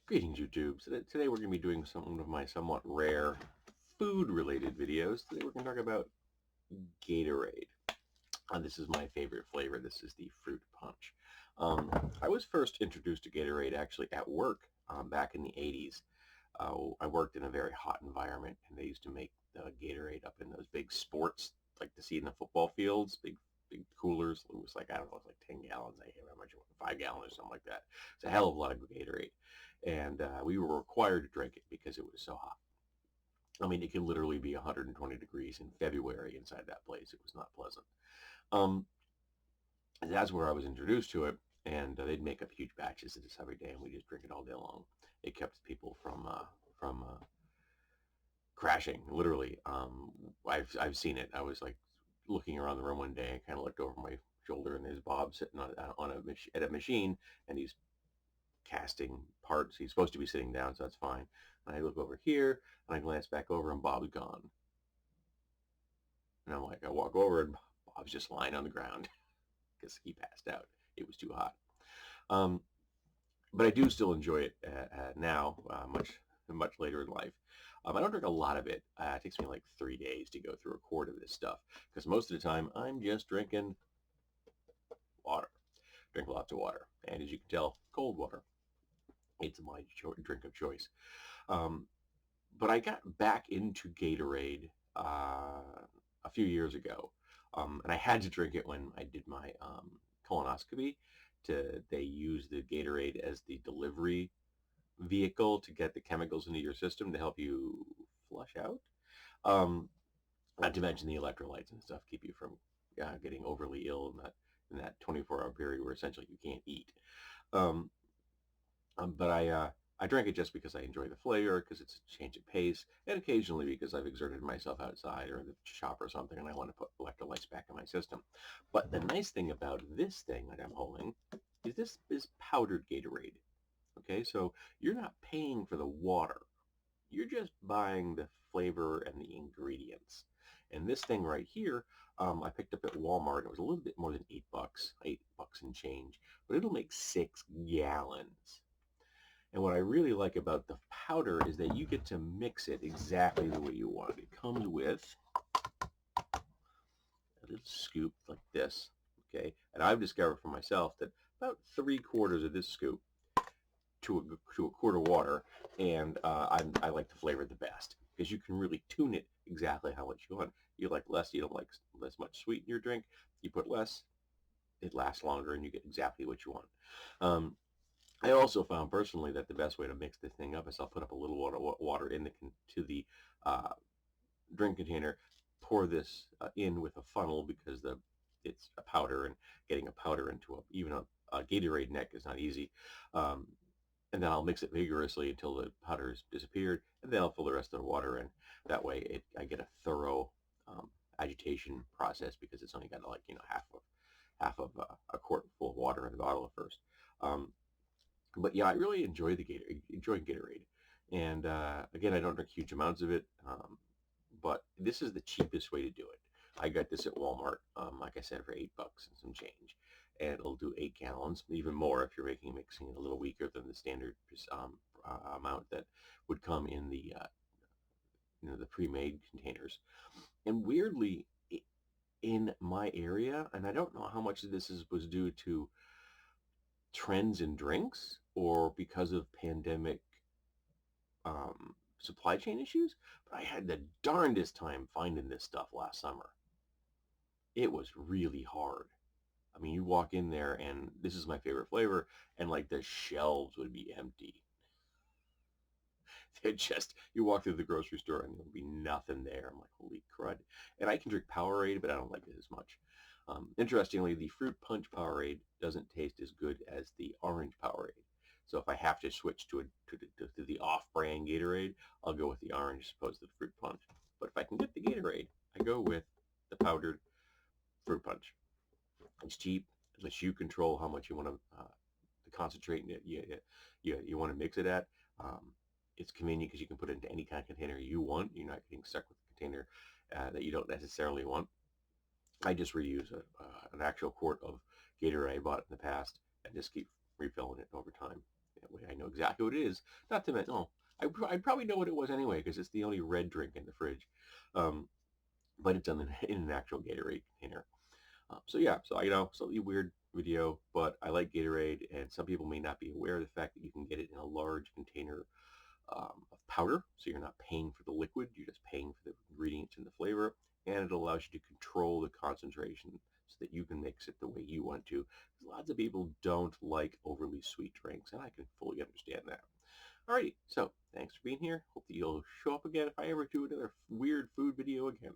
Greetings, YouTube. Today we're going to be doing one of my somewhat rare food-related videos. Today we're going to talk about Gatorade. This is my favorite flavor. This is the fruit punch. I was first introduced to Gatorade actually at work back in the 80s. I worked in a very hot environment, and they used to make the Gatorade up in those big sports, like to see in the football fields, big coolers. It was like, I don't know, it was like 10 gallons. I can't remember how much it was, 5 gallons or something like that. It's a hell of a lot of Gatorade. And we were required to drink it because it was so hot. I mean, it could literally be 120 degrees in February inside that place. It was not pleasant. Um, that's where I was introduced to it. And they'd make up huge batches of this every day, and we just drink it all day long. It kept people from crashing, literally. I've seen it. I was like looking around the room one day. I kind of looked over my shoulder, and there's Bob sitting at a machine, and he's casting parts. He's supposed to be sitting down, so that's fine. And I look over here, and I glance back over, and Bob's gone. And I'm like, I walk over, and Bob's just lying on the ground because he passed out. It was too hot. Um, but I do still enjoy it now, much later in life. I don't drink a lot of it. It takes me like 3 days to go through a quart of this stuff because most of the time I'm just drinking water. Drink lots of water, and as you can tell, cold water. It's my drink of choice. Um, but I got back into Gatorade a few years ago, and I had to drink it when I did my colonoscopy. They use the Gatorade as the delivery vehicle to get the chemicals into your system to help you flush out. Um, Not to mention the electrolytes and stuff keep you from getting overly ill in that 24-hour period where essentially you can't eat. Um, but I drank it just because I enjoy the flavor, because it's a change of pace, and occasionally because I've exerted myself outside or in the shop or something, and I want to put electrolytes back in my system. But the nice thing about this thing that I'm holding is this is powdered Gatorade. Okay, so you're not paying for the water. You're just buying the flavor and the ingredients. And this thing right here, I picked up at Walmart. It was a little bit more than $8, $8 and change, but it'll make 6 gallons. And what I really like about the powder is that you get to mix it exactly the way you want. It comes with a little scoop like this, okay? And I've discovered for myself that about 3/4 of this scoop to a quart of water, and I like the flavor the best because you can really tune it exactly how much you want. You like less, you don't like less much sweet in your drink. You put less, it lasts longer, and you get exactly what you want. Um, I also found personally that the best way to mix this thing up is I'll put up a little water in the uh, drink container, pour this in with a funnel because it's a powder, and getting a powder into even a Gatorade neck is not easy. Um, and then I'll mix it vigorously until the powder has disappeared, and then I'll fill the rest of the water in. That way, I get a thorough agitation process because it's only got like half of a quart full of water in the bottle at first. Um, but yeah, I really enjoy Gatorade, and again, I don't drink huge amounts of it, but this is the cheapest way to do it. I got this at Walmart, like I said, for $8 and some change, and it'll do 8 gallons, even more if you're mixing it a little weaker than the standard amount that would come in the pre-made containers. And weirdly, in my area, and I don't know how much of this was due to trends in drinks or because of pandemic supply chain issues, but I had the darndest time finding this stuff last summer. It was really hard. I mean, you walk in there, and this is my favorite flavor, and like the shelves would be empty. You walk through the grocery store and there'll be nothing there. I'm like, holy crud. And I can drink Powerade, but I don't like it as much. Interestingly, the fruit punch Powerade doesn't taste as good as the orange Powerade. So if I have to switch to the off-brand Gatorade, I'll go with the orange as opposed to the fruit punch. But if I can get the Gatorade, I go with the powdered fruit punch. It's cheap. It lets you control how much you want to concentrate in it. You want to mix it at. It's convenient because you can put it into any kind of container you want. You're not getting stuck with a container that you don't necessarily want. I just reuse an actual quart of Gatorade I bought in the past and just keep refilling it over time way I know exactly what it is. Not to mention, oh, I'd probably know what it was anyway because it's the only red drink in the fridge. Um, but it's done in an actual Gatorade container. So yeah, so slightly weird video, but I like Gatorade, and some people may not be aware of the fact that you can get it in a large container of powder, so you're not paying for the liquid, you're just paying for the ingredients and the flavor, and it allows you to control the concentration so that you can mix it the way you want to. Lots of people don't like overly sweet drinks, and I can fully understand that. Alrighty, so thanks for being here. Hope that you'll show up again if I ever do another weird food video again.